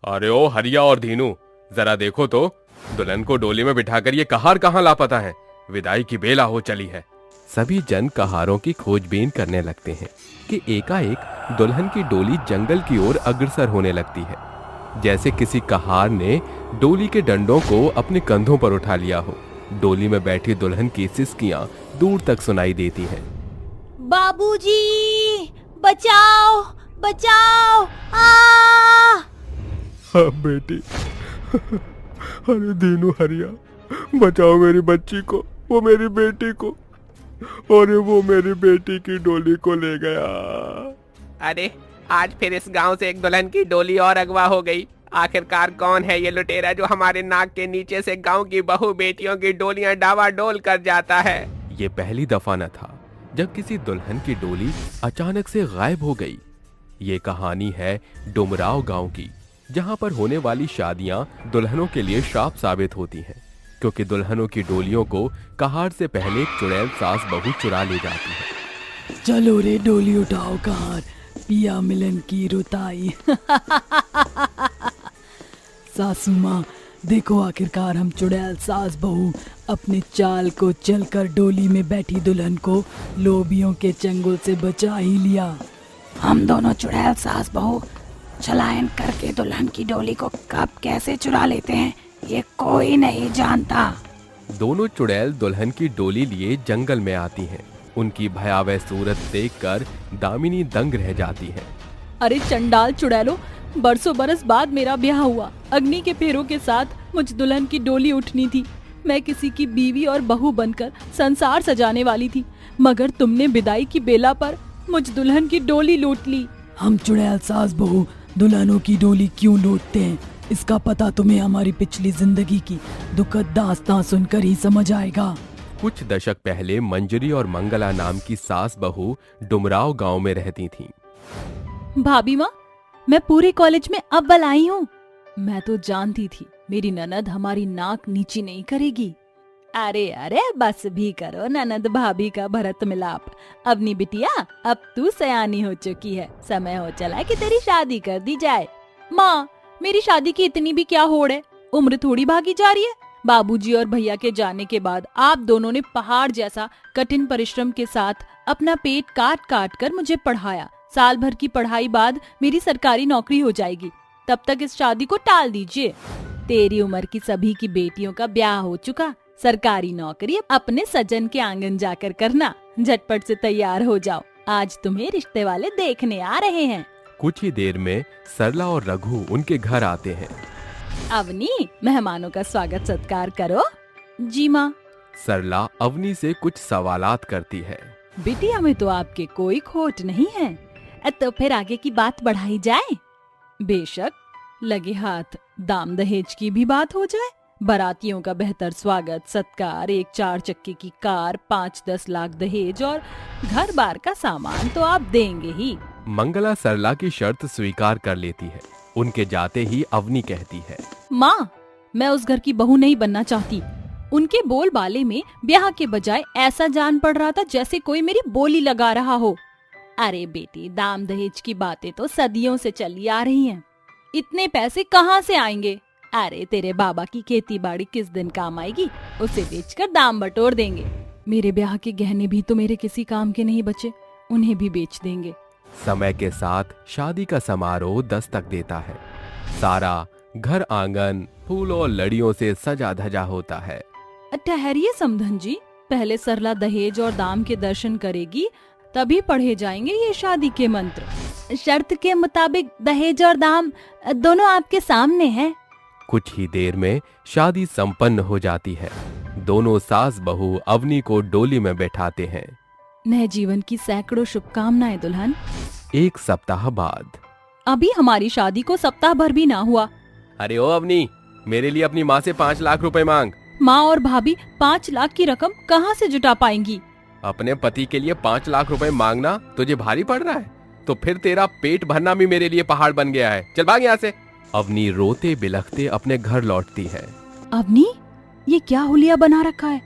Speaker 4: अरे ओ हरिया और धीनू, जरा देखो तो, दुल्हन को डोली में बिठाकर ये कहार कहाँ लापता है। विदाई की बेला हो चली है। सभी जन कहारों की खोजबीन करने लगते हैं कि एकाएक दुल्हन की डोली जंगल की ओर अग्रसर होने लगती है, जैसे किसी कहार ने डोली के डंडों को अपने कंधों पर उठा लिया हो। डोली में बैठी दुल्हन की सिसकियां दूर तक सुनाई देती हैं।
Speaker 3: बाबूजी, बचाओ बचाओ,
Speaker 4: हाँ बेटी। अरे दीनू, हरिया, बचाओ मेरी बच्ची को, वो मेरी बेटी को। अरे वो मेरी बेटी की डोली को ले गया।
Speaker 5: अरे आज फिर इस गांव से एक दुल्हन की डोली और अगवा हो गई। आखिरकार कौन है ये लुटेरा जो हमारे नाक के नीचे से गांव की बहू बेटियों की डोलियां डावाडोल कर जाता है।
Speaker 4: ये पहली दफा न था जब किसी दुल्हन की डोली अचानक से गायब हो गई। ये कहानी है डुमराव गांव की, जहां पर होने वाली शादियां दुल्हनों के लिए श्राप साबित होती हैं, क्योंकि दुल्हनों की डोलियों को कहार से पहले चुड़ैल सास बहू चुरा ले जाती है।
Speaker 1: चलो रे डोली उठाओ कहार, पिया मिलन की रुताई। सासू माँ, देखो आखिरकार हम चुड़ैल सास बहू अपने चाल को चलकर डोली में बैठी दुल्हन को लोबियों के चंगुल से बचा ही लिया।
Speaker 3: हम दोनों चुड़ैल सास बहू चलायन करके दुल्हन की डोली को कब कैसे चुरा लेते हैं ये कोई नहीं जानता।
Speaker 4: दोनों चुड़ैल दुल्हन की डोली लिए जंगल में आती हैं। उनकी भयावह सूरत देखकर दामिनी दंग रह जाती है।
Speaker 1: अरे चंडाल चुड़ैलो, बरसों बरस बाद मेरा ब्याह हुआ। अग्नि के फेरों के साथ मुझ दुल्हन की डोली उठनी थी। मैं किसी की बीवी और बहू बनकर संसार सजाने वाली थी, मगर तुमने विदाई की बेला पर मुझ दुल्हन की डोली लूट ली। हम चुड़ैल सास बहू दुल्हनों की डोली क्यों लूटते हैं? इसका पता तुम्हें हमारी पिछली जिंदगी की दुखद दास्तां सुनकर ही समझ आएगा।
Speaker 4: कुछ दशक पहले मंजरी और मंगला नाम की सास बहू डुमराव गांव में रहती थीं।
Speaker 1: भाभी माँ, मैं पूरे कॉलेज में अव्वल आई हूँ। मैं तो जानती थी मेरी ननद हमारी नाक नीची नहीं करेगी।
Speaker 3: अरे अरे बस भी करो ननद भाभी का भरत मिलाप। अवनी बिटिया, अब तू सयानी हो चुकी है, समय हो चला कि तेरी शादी कर दी जाए।
Speaker 1: माँ, मेरी शादी की इतनी भी क्या होड़ है, उम्र थोड़ी भागी जा रही है। बाबूजी और भैया के जाने के बाद आप दोनों ने पहाड़ जैसा कठिन परिश्रम के साथ अपना पेट काट काट कर मुझे पढ़ाया। साल भर की पढ़ाई बाद मेरी सरकारी नौकरी हो जाएगी, तब तक इस शादी को टाल दीजिए।
Speaker 3: तेरी उम्र की सभी की बेटियों का ब्याह हो चुका, सरकारी नौकरी अपने सजन के आंगन जाकर करना। झटपट से तैयार हो जाओ, आज तुम्हें रिश्ते वाले देखने आ रहे हैं।
Speaker 4: कुछ ही देर में सरला और रघु उनके घर आते हैं।
Speaker 3: अवनी, मेहमानों का स्वागत सत्कार करो।
Speaker 1: जी माँ।
Speaker 4: सरला अवनी से कुछ सवालात करती है।
Speaker 3: बिटिया में तो आपके कोई खोट नहीं है, तो फिर आगे की बात बढ़ाई जाए।
Speaker 1: बेशक, लगे हाथ दाम दहेज की भी बात हो जाए। बारातियों का बेहतर स्वागत सत्कार, एक 4 चक्के की कार, 5-10 लाख दहेज और घर बार का सामान तो आप देंगे ही।
Speaker 4: मंगला सरला की शर्त स्वीकार कर लेती है। उनके जाते ही अवनी कहती है,
Speaker 1: माँ, मैं उस घर की बहू नहीं बनना चाहती। उनके बोलबाले में ब्याह के बजाय ऐसा जान पड़ रहा था जैसे कोई मेरी बोली लगा रहा हो।
Speaker 3: अरे बेटी, दाम दहेज की बातें तो सदियों से चली आ रही हैं।
Speaker 1: इतने पैसे कहाँ से आएंगे?
Speaker 3: अरे तेरे बाबा की खेती बाड़ी किस दिन काम आएगी, उसे बेचकर दाम बटोर देंगे।
Speaker 1: मेरे ब्याह के गहने भी तो मेरे किसी काम के नहीं बचे, उन्हें भी बेच देंगे।
Speaker 4: समय के साथ शादी का समारोह दस्तक देता है। सारा घर आंगन फूलों और लड़ियों से सजा धजा होता है।
Speaker 1: ठहरिए समधन जी, पहले सरला दहेज और दाम के दर्शन करेगी, तभी पढ़े जाएंगे ये शादी के मंत्र।
Speaker 3: शर्त के मुताबिक दहेज और दाम दोनों आपके सामने हैं।
Speaker 4: कुछ ही देर में शादी संपन्न हो जाती है। दोनों सास बहू अवनी को डोली में बैठाते हैं।
Speaker 1: नए जीवन की सैकड़ों शुभकामनाएं दुल्हन।
Speaker 4: एक सप्ताह बाद।
Speaker 1: अभी हमारी शादी को सप्ताह भर भी ना हुआ।
Speaker 4: अरे ओ अवनी, मेरे लिए अपनी माँ से 5 लाख रुपए मांग।
Speaker 1: माँ और भाभी 5 लाख की रकम कहाँ से जुटा पाएंगी?
Speaker 4: अपने पति के लिए 5 लाख रुपए मांगना तुझे भारी पड़ रहा है? तो फिर तेरा पेट भरना भी मेरे लिए पहाड़ बन गया है। चल भाग यहाँ से। अवनी रोते बिलखते अपने घर लौटती है।
Speaker 1: अवनी, ये क्या हुलिया बना रखा है?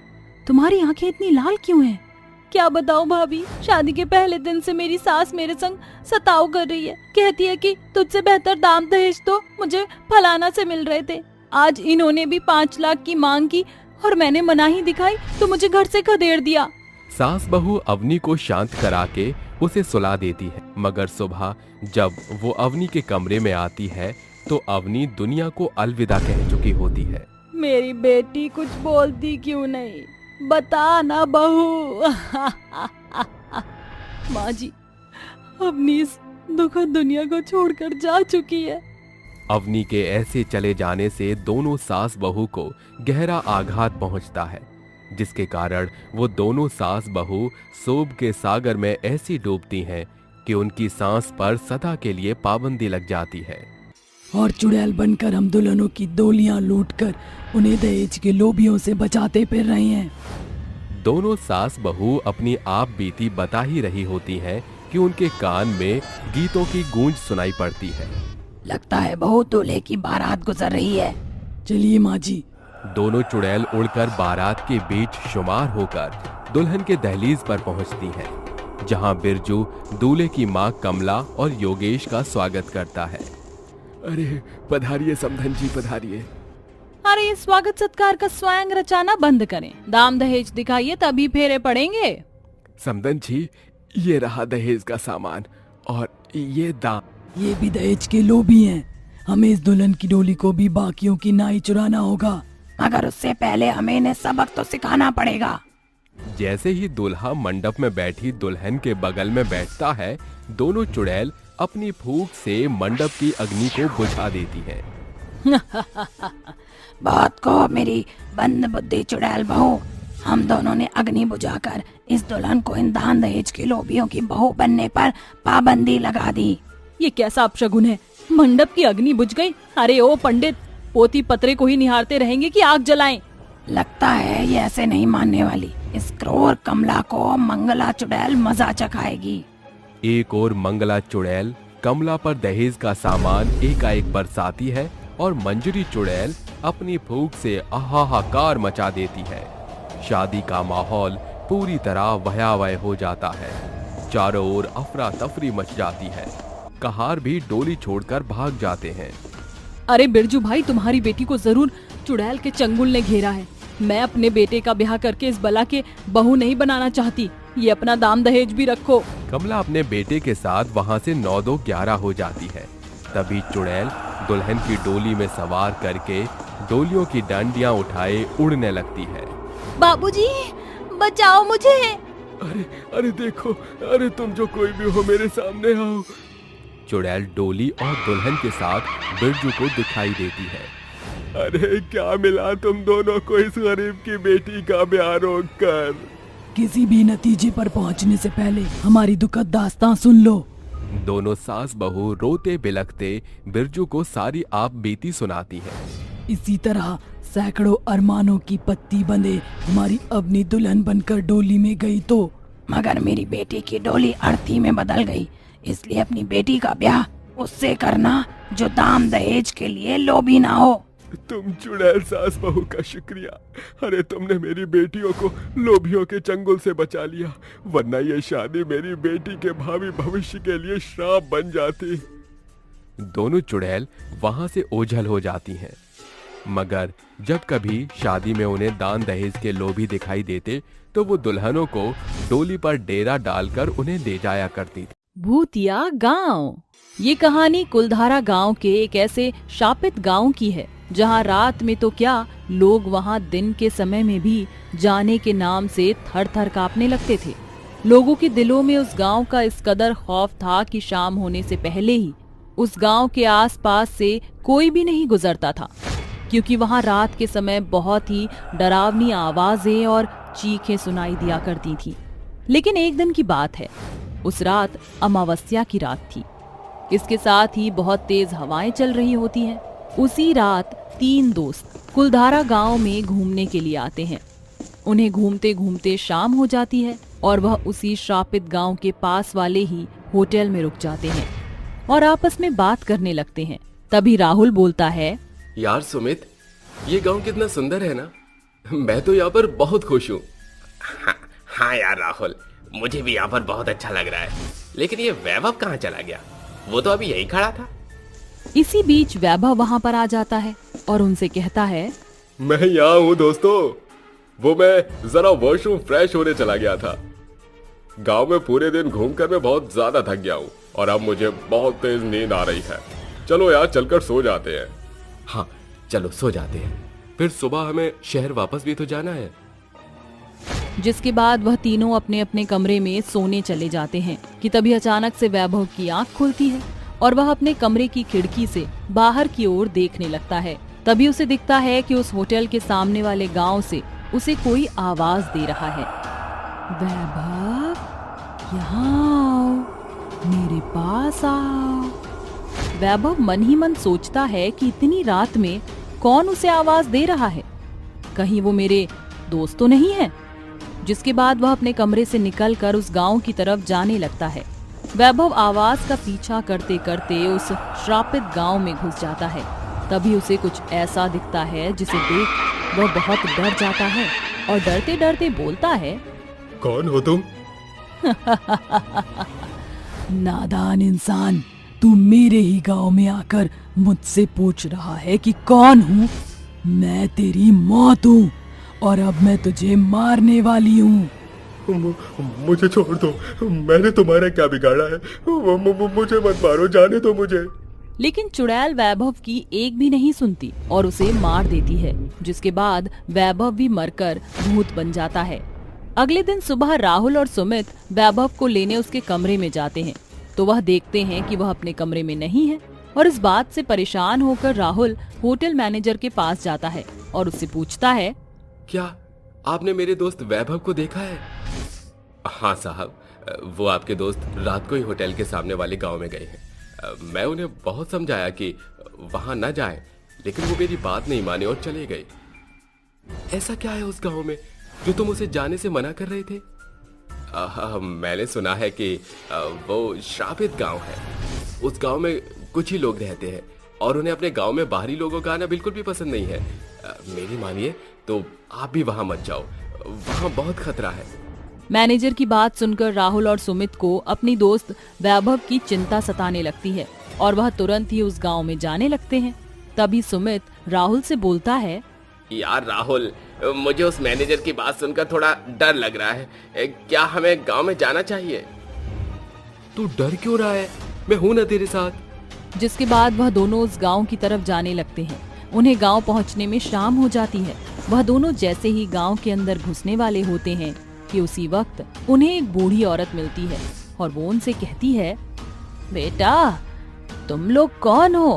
Speaker 1: तुम्हारी आंखें इतनी लाल क्यों हैं? क्या बताऊं भाभी, शादी के पहले दिन से मेरी सास मेरे संग सताव कर रही है। कहती है कि तुझसे बेहतर दाम दहेज तो मुझे फलाना से मिल रहे थे। आज इन्होंने भी 5 लाख की मांग की और मैंने मनाही दिखाई तो मुझे घर से खदेड़ दिया।
Speaker 4: सास बहू अवनी को शांत करा के उसे सुला देती है, मगर सुबह जब वो अवनी के कमरे में आती है तो अवनी दुनिया को अलविदा कह चुकी होती है।
Speaker 1: मेरी बेटी कुछ बोलती क्यों नहीं, बता ना बहू। माँ जी, अवनी इस दुखद दुनिया को छोड़कर जा चुकी है।
Speaker 4: अवनी के ऐसे चले जाने से दोनों सास बहू को गहरा आघात पहुंचता है, जिसके कारण वो दोनों सास बहू सोब के सागर में ऐसी डूबती हैं कि उनकी सांस पर सदा के लिए पाबंदी लग जाती है।
Speaker 1: और चुड़ैल बनकर हम दुल्हनों की डोलियां लूटकर उन्हें दहेज के लोभियों से बचाते फिर रहे हैं।
Speaker 4: दोनों सास बहू अपनी आप बीती बता ही रही होती हैं कि उनके कान में गीतों की गूंज सुनाई पड़ती है।
Speaker 3: लगता है बहू दूल्हे की बारात गुजर रही है।
Speaker 1: चलिए माँ जी।
Speaker 4: दोनों चुड़ैल उड़कर बारात के बीच शुमार होकर दुल्हन के दहलीज पर पहुंचती हैं, जहां बिरजू दूल्हे की मां कमला और योगेश का स्वागत करता है।
Speaker 6: अरे पधारिए समधन जी, पधारिए।
Speaker 1: अरे स्वागत सत्कार का स्वयं रचाना बंद करें, दाम दहेज दिखाइए तभी फेरे पड़ेंगे।
Speaker 6: समधन जी, ये रहा दहेज का सामान और ये दाम।
Speaker 1: ये भी दहेज के लोभी हैं। हमें इस दुल्हन की डोली को भी बाकियों की नाई चुराना होगा,
Speaker 3: मगर उससे पहले हमें इन्हें सबक तो सिखाना पड़ेगा।
Speaker 4: जैसे ही दूल्हा मंडप में बैठी दुल्हन के बगल में बैठता है, दोनों चुड़ैल अपनी फूंक से मंडप की अग्नि को बुझा देती हैं।
Speaker 3: बहुत को मेरी बंद बुद्धि चुड़ैल बहू, हम दोनों ने अग्नि बुझाकर इस दुल्हन को इन दान दहेज के लोभियों की बहू बनने पर पाबंदी लगा दी।
Speaker 1: ये कैसा अपशगुन है? मंडप की अग्नि बुझ गई। अरे ओ पंडित, पोती पतरे को ही निहारते रहेंगे कि आग जलाएं?
Speaker 7: लगता है ये ऐसे नहीं मानने वाली। इस क्रूर कमला को मंगला चुड़ैल मजा चखाएगी।
Speaker 4: एक और मंगला चुड़ैल कमला पर दहेज का सामान एकाएक बरसाती है और मंजरी चुड़ैल अपनी फूंक से हाहाकार मचा देती है। शादी का माहौल पूरी तरह भयावह हो जाता है। चारों ओर अफरा तफरी मच जाती है। कहार भी डोली छोड़कर भाग जाते हैं।
Speaker 1: अरे बिरजू भाई, तुम्हारी बेटी को जरूर चुड़ैल के चंगुल ने घेरा है। मैं अपने बेटे का ब्याह करके इस बला के बहू नहीं बनाना चाहती। ये अपना दाम दहेज भी रखो।
Speaker 4: कमला अपने बेटे के साथ वहाँ से 9-2-11 हो जाती है। तभी चुड़ैल दुल्हन की डोली में सवार करके डोलियों की डंडियां उठाए उड़ने लगती है।
Speaker 3: बाबूजी, बचाओ मुझे।
Speaker 6: अरे अरे देखो, अरे तुम जो कोई भी हो मेरे सामने आओ।
Speaker 4: चुड़ैल डोली और दुल्हन के साथ बिरजू को दिखाई देती है।
Speaker 6: अरे क्या मिला तुम दोनों को इस गरीब की बेटी का ब्याह रोक कर?
Speaker 1: किसी भी नतीजे पर पहुंचने से पहले हमारी दुखद दास्तां सुन लो।
Speaker 4: दोनों सास बहू रोते बिलखते बिरजू को सारी आप बीती सुनाती है।
Speaker 1: इसी तरह सैकड़ों अरमानों की पत्ती बंधे हमारी अपनी दुल्हन बनकर डोली में गई तो
Speaker 7: मगर मेरी बेटी की डोली अर्थी में बदल गई। इसलिए अपनी बेटी का ब्याह उससे करना जो दाम दहेज के लिए लोभी ना हो।
Speaker 6: तुम चुड़ैल सास बहू का शुक्रिया। अरे तुमने मेरी बेटियों को लोभियों के चंगुल से बचा लिया, वरना ये शादी मेरी बेटी के भावी भविष्य के लिए श्राप बन जाती।
Speaker 4: दोनों चुड़ैल वहां से ओझल हो जाती हैं। मगर जब कभी शादी में उन्हें दान दहेज के लोभी दिखाई देते तो वो दुल्हनों को डोली पर डेरा डालकर उन्हें ले जाया करती थी।
Speaker 1: भूतिया गांव। ये कहानी कुलधारा गांव के एक ऐसे शापित गांव की है जहां रात में तो क्या, लोग वहां दिन के समय में भी जाने के नाम से थर थर कांपने लगते थे। लोगों के दिलों में उस गांव का इस कदर खौफ था कि शाम होने से पहले ही उस गांव के आसपास से कोई भी नहीं गुजरता था, क्योंकि वहां रात के समय बहुत ही डरावनी आवाजें और चीखें सुनाई दिया करती थी। लेकिन एक दिन की बात है, उस रात अमावस्या की रात थी। इसके साथ ही बहुत तेज हवाएं चल रही होती हैं। उसी रात 3 दोस्त कुलधारा गांव में घूमने के लिए आते हैं। उन्हें घूमते घूमते शाम हो जाती है और वह उसी श्रापित गांव के पास वाले ही होटल में रुक जाते हैं और आपस में बात करने लगते हैं। तभी राहुल बोलता है,
Speaker 6: यार सुमित, ये गांव कितना सुंदर है ना। मैं तो यहाँ पर बहुत खुश हूँ।
Speaker 5: हाँ यार राहुल, मुझे भी यहाँ पर बहुत अच्छा लग रहा है। लेकिन ये वैभव कहाँ चला गया? वो तो अभी यही खड़ा था।
Speaker 1: इसी बीच वैभव वहां पर आ जाता है और उनसे कहता है,
Speaker 6: मैं यहाँ हूँ दोस्तों। वो मैं जरा वॉशरूम फ्रेश होने चला गया था। गांव में पूरे दिन घूमकर मैं बहुत ज्यादा थक गया हूँ और अब मुझे बहुत तेज नींद आ रही है। चलो यार, चलकर सो जाते हैं।
Speaker 4: हाँ चलो सो जाते हैं, फिर सुबह हमें शहर वापस भी तो जाना है।
Speaker 1: जिसके बाद वह तीनों अपने अपने कमरे में सोने चले जाते हैं कि तभी अचानक से वैभव की आंख खुलती है और वह अपने कमरे की खिड़की से बाहर की ओर देखने लगता है। तभी उसे दिखता है कि उस होटल के सामने वाले गांव से उसे कोई आवाज दे रहा है, वैभव यहाँ आओ, मेरे पास आओ। वैभव मन ही मन सोचता है कि इतनी रात में कौन उसे आवाज दे रहा है, कहीं वो मेरे दोस्त तो नहीं है। जिसके बाद वह अपने कमरे से निकलकर उस गांव की तरफ जाने लगता है। वैभव आवाज का पीछा करते करते उस श्रापित गांव में घुस जाता है। तभी उसे कुछ ऐसा दिखता है जिसे देख वह बहुत डर जाता है और डरते डरते बोलता है,
Speaker 6: कौन हो तुम?
Speaker 1: नादान इंसान, तू मेरे ही गांव में आकर मुझसे पूछ रहा है कि कौन हूँ? मैं तेरी मौत हूँ और अब मैं तुझे मारने वाली हूँ।
Speaker 6: मुझे छोड़ दो, मैंने तुम्हारा क्या बिगाड़ा है? मुझे मत मारो, जाने दो मुझे।
Speaker 1: लेकिन चुड़ैल वैभव की एक भी नहीं सुनती और उसे मार देती है, जिसके बाद वैभव भी मरकर भूत बन जाता है। अगले दिन सुबह राहुल और सुमित वैभव को लेने उसके कमरे में जाते हैं तो वह देखते हैं कि वह अपने कमरे में नहीं है और इस बात से परेशान होकर राहुल होटल मैनेजर के पास जाता है और उससे पूछता है,
Speaker 6: क्या आपने मेरे दोस्त वैभव को देखा है?
Speaker 5: हाँ साहब, वो आपके दोस्त रात को ही होटल के सामने वाले गांव में गए हैं।
Speaker 6: मैं उन्हें बहुत समझाया कि वहां न जाएं, लेकिन वो मेरी बात नहीं माने और चले गए। ऐसा क्या है उस गांव में जो तुम उसे जाने से मना कर रहे थे? मैंने सुना है कि वो श्रापित गांव है। उस गांव में कुछ ही लोग रहते हैं और उन्हें अपने गांव में बाहरी लोगों का आना बिल्कुल भी पसंद नहीं है। मेरी मानिए तो आप भी वहां मत जाओ, वहां बहुत खतरा है।
Speaker 1: मैनेजर की बात सुनकर राहुल और सुमित को अपनी दोस्त वैभव की चिंता सताने लगती है और वह तुरंत ही उस गांव में जाने लगते हैं। तभी सुमित राहुल से बोलता है,
Speaker 6: यार राहुल, मुझे उस मैनेजर की बात सुनकर थोड़ा डर लग रहा है। क्या हमें गांव में जाना चाहिए? तू डर क्यों रहा है? मैं हूं ना तेरे साथ।
Speaker 1: जिसके बाद वह दोनों उस गांव की तरफ जाने लगते हैं। उन्हें गांव पहुंचने में शाम हो जाती है। वह दोनों जैसे ही गांव के अंदर घुसने वाले होते हैं कि उसी वक्त उन्हें एक बूढ़ी औरत मिलती है और वो उनसे कहती है, बेटा तुम लोग कौन हो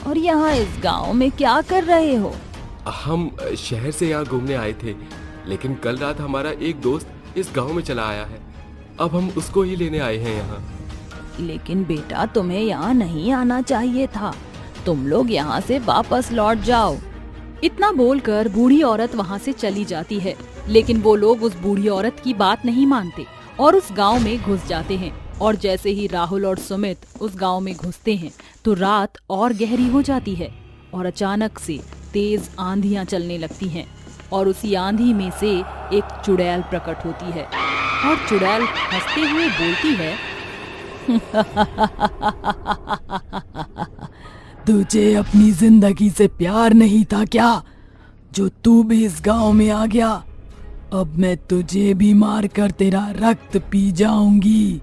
Speaker 1: और यहाँ इस गांव में क्या कर रहे हो?
Speaker 6: हम शहर से यहाँ घूमने आए थे, लेकिन कल रात हमारा एक दोस्त इस गांव में चला आया है। अब हम उसको ही लेने आए हैं यहाँ।
Speaker 1: लेकिन बेटा तुम्हें यहाँ नहीं आना चाहिए था, तुम लोग यहाँ से वापस लौट जाओ। इतना बोलकर बूढ़ी औरत वहाँ से चली जाती है, लेकिन वो लोग उस बूढ़ी औरत की बात नहीं मानते और उस गांव में घुस जाते हैं। और जैसे ही राहुल और सुमित उस गांव में घुसते हैं तो रात और गहरी हो जाती है और अचानक से तेज आंधियां चलने लगती हैं और उसी आंधी में से एक चुड़ैल प्रकट होती है और चुड़ैल हंसते हुए बोलती है,
Speaker 7: तुझे अपनी जिंदगी से प्यार नहीं था क्या, जो तू भी इस गांव में आ गया? अब मैं तुझे भी मार कर तेरा रक्त पी जाऊंगी।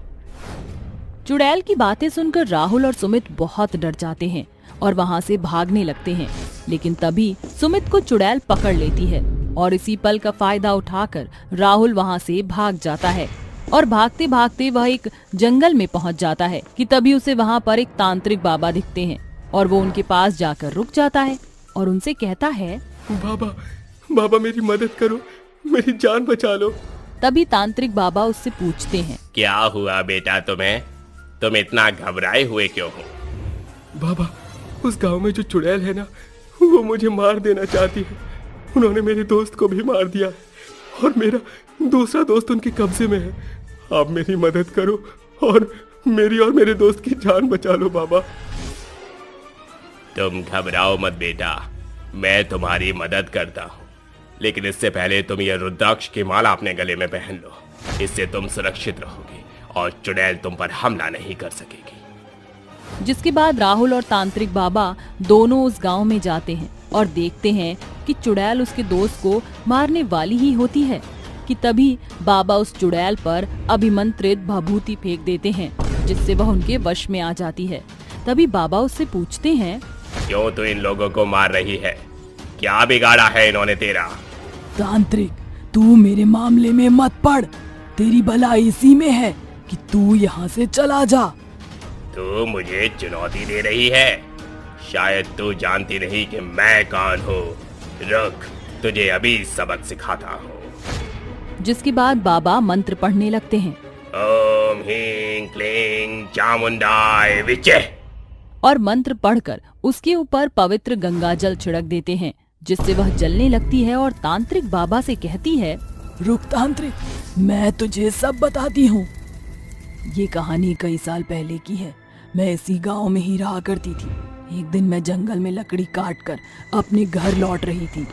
Speaker 1: चुड़ैल की बातें सुनकर राहुल और सुमित बहुत डर जाते हैं और वहाँ से भागने लगते हैं। लेकिन तभी सुमित को चुड़ैल पकड़ लेती है और इसी पल का फायदा उठाकर राहुल वहाँ से भाग जाता है और भागते भागते वह एक जंगल में पहुँच जाता है कि तभी उसे वहाँ पर एक तांत्रिक बाबा दिखते हैं और वो उनके पास जाकर रुक जाता है और उनसे कहता है,
Speaker 6: बाबा बाबा मेरी मदद करो, मेरी जान बचा लो।
Speaker 1: तभी तांत्रिक बाबा उससे पूछते हैं,
Speaker 8: क्या हुआ बेटा तुम्हें? तुम इतना घबराए हुए क्यों हो?
Speaker 6: बाबा उस गांव में जो चुड़ैल है ना, वो मुझे मार देना चाहती है। उन्होंने मेरे दोस्त को भी मार दिया और मेरा दूसरा दोस्त उनके कब्जे में है। आप मेरी मदद करो और मेरी और मेरे दोस्त की जान बचा लो बाबा।
Speaker 8: तुम घबराओ मत बेटा, मैं तुम्हारी मदद करता हूँ, लेकिन इससे पहले तुम ये रुद्राक्ष की माला अपने गले में पहन लो। इससे तुम सुरक्षित रहोगे और चुड़ैल तुम पर हमला नहीं कर सकेगी।
Speaker 1: जिसके बाद राहुल और तांत्रिक बाबा दोनों उस गांव में जाते हैं और देखते हैं कि चुड़ैल उसके दोस्त को मारने वाली ही होती है कि तभी बाबा उस चुड़ैल पर अभिमंत्रित भभूति फेंक देते हैं, जिससे वह उनके वश में आ जाती है। तभी बाबा उससे पूछते हैं,
Speaker 8: क्यों तू इन लोगों को मार रही है? क्या बिगाड़ा है इन्होंने तेरा?
Speaker 7: तांत्रिक तू मेरे मामले में मत पड़, तेरी भलाई इसी में है कि तू यहाँ से चला जा।
Speaker 8: तू मुझे चुनौती दे रही है? शायद तू जानती नहीं कि मैं कौन हूँ। रुक, तुझे अभी सबक सिखाता हूँ।
Speaker 1: जिसके बाद बाबा मंत्र पढ़ने लगते हैं,
Speaker 8: ओम ह्रीं क्लीं चामुंडाय विचे।
Speaker 1: और मंत्र पढ़कर उसके ऊपर पवित्र गंगा जल छिड़क देते हैं, जिससे वह जलने लगती है और तांत्रिक बाबा से कहती है,
Speaker 7: रुक तांत्रिक, मैं तुझे सब बताती हूँ। ये कहानी कई साल पहले की है। मैं इसी गांव में ही रहा करती थी। एक दिन मैं जंगल में लकड़ी काटकर अपने घर लौट रही थी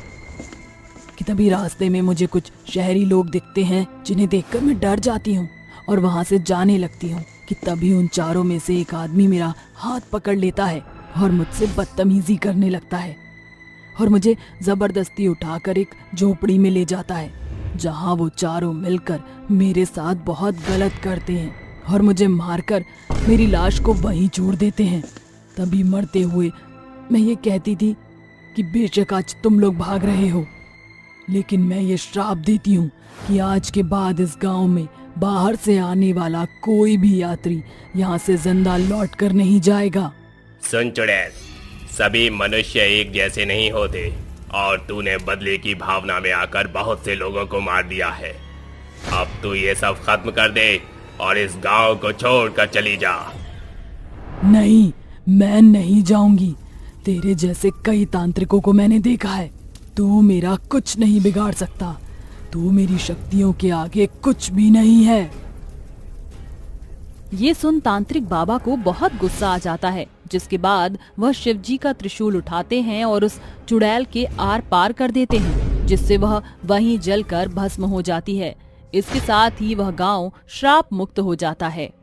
Speaker 7: कि तभी रास्ते में मुझे कुछ शहरी लोग दिखते हैं, जिन्हें देखकर मैं डर जाती हूँ और वहाँ से जाने लगती हूँ कि तभी उन चारों में से एक आदमी मेरा हाथ पकड़ लेता है और मुझसे बदतमीजी करने लगता है और मुझे जबरदस्ती उठाकर एक झोपड़ी में ले जाता है, जहाँ वो चारों मिलकर मेरे साथ बहुत गलत करते हैं और मुझे मारकर मेरी लाश को वहीं छोड़ देते हैं। तभी मरते हुए मैं ये कहती थी कि बेशक आज तुम लोग भाग रहे हो, लेकिन मैं ये श्राप देती हूँ कि आज के बाद इस गांव में बाहर से आने वाला कोई भी यात्री यहाँ से जिंदा लौट कर नहीं जाएगा।
Speaker 8: सुन चुड़ैल, सभी मनुष्य एक जैसे नहीं होते और तूने बदले की भावना में आकर बहुत से लोगों को मार दिया है। अब तू ये सब खत्म कर दे और इस गांव को छोड़कर चली जा।
Speaker 7: नहीं, मैं नहीं जाऊंगी। तेरे जैसे कई तांत्रिकों को मैंने देखा है। तू मेरा कुछ नहीं बिगाड़ सकता। तू मेरी शक्तियों के आगे कुछ भी नहीं है।
Speaker 1: ये सुन तांत्रिक बाबा को बहुत गुस्सा आ जाता है, जिसके बाद वह शिवजी का त्रिशूल उठाते हैं और उस चुड़ैल के आर पार कर देते हैं, जिससे वह वहीं जलकर भस्म हो जाती है। इसके साथ ही वह गांव श्राप मुक्त हो जाता है।